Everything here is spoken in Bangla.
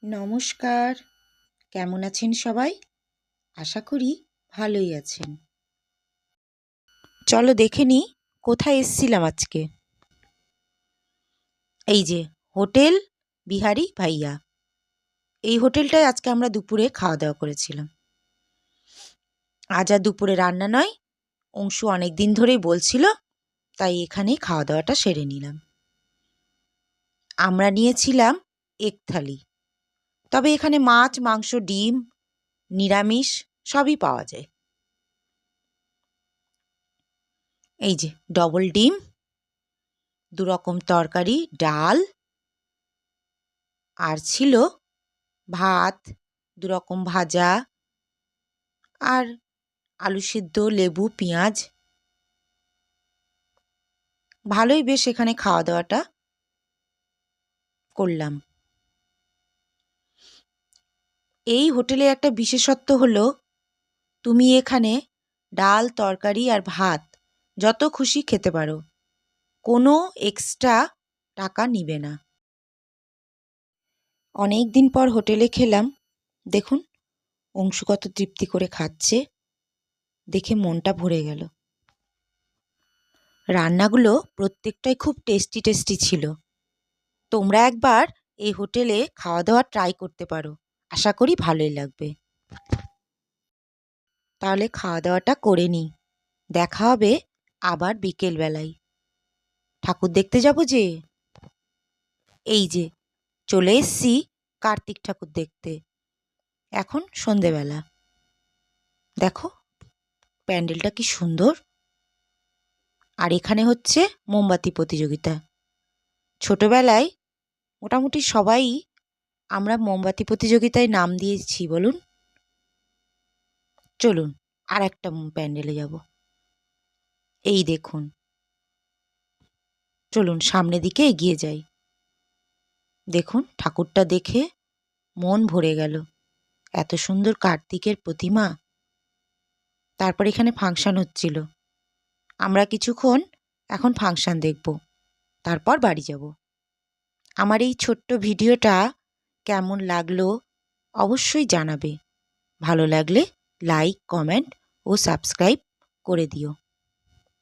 নমস্কার, কেমন আছেন সবাই? আশা করি ভালোই আছেন। চলো দেখে নিই কোথায় এসছিলাম আজকে। এই যে হোটেল বিহারি ভাইয়া। এই হোটেলটায় আজকে আমরা দুপুরে খাওয়া দাওয়া করেছিলাম। আজ আর দুপুরে রান্না নয়, অংশু অনেক দিন ধরেই বলছিল, তাই এখানেই খাওয়া দাওয়াটা সেরে নিলাম। আমরা নিয়েছিলাম এক থালি। তবে এখানে মাছ, মাংস, ডিম, নিরামিষ সবই পাওয়া যায়। এই যে ডবল ডিম, 2 রকম তরকারি, ডাল, আর ছিল ভাত, 2 রকম ভাজা, আর আলু সিদ্ধ, লেবু, পেঁয়াজ। ভালোই বেশ এখানে খাওয়া দাওয়াটা করলাম। এই হোটেলে একটা বিশেষত্ব হলো, তুমি এখানে ডাল, তরকারি আর ভাত যত খুশি খেতে পারো, কোনো এক্সট্রা টাকা নিবে না। অনেক দিন পর হোটেলে খেলাম। দেখুন অংশু কত তৃপ্তি করে খাচ্ছে, দেখে মনটা ভরে গেল। রান্নাগুলো প্রত্যেকটাই খুব টেস্টি টেস্টি ছিল। তোমরা একবার এই হোটেলে খাওয়া দাওয়া ট্রাই করতে পারো, আশা করি ভালোই লাগবে। তাহলে খাওয়া দাওয়াটা করে নিই, দেখা হবে আবার বিকেলবেলায়। ঠাকুর দেখতে যাব যে, এই যে চলে এসছি কার্তিক ঠাকুর দেখতে। এখন সন্ধেবেলা, দেখো প্যান্ডেলটা কি সুন্দর। আর এখানে হচ্ছে মোমবাতি প্রতিযোগিতা। ছোটবেলায় মোটামুটি সবাই আমরা মোমবাতি প্রতিযোগিতায় নাম দিয়েছি বলুন। চলুন আর একটা প্যান্ডেলে যাব। এই দেখুন, চলুন সামনের দিকে এগিয়ে যাই। দেখুন ঠাকুরটা দেখে মন ভরে গেল, এত সুন্দর কার্তিকের প্রতিমা। তারপর এখানে ফাংশন হচ্ছিল, আমরা কিছুক্ষণ এখন ফাংশন দেখব, তারপর বাড়ি যাব। আমার এই ছোট্ট ভিডিওটা কেমন লাগলো অবশ্যই জানাবে। ভালো লাগলে লাইক, কমেন্ট ও সাবস্ক্রাইব করে দিও।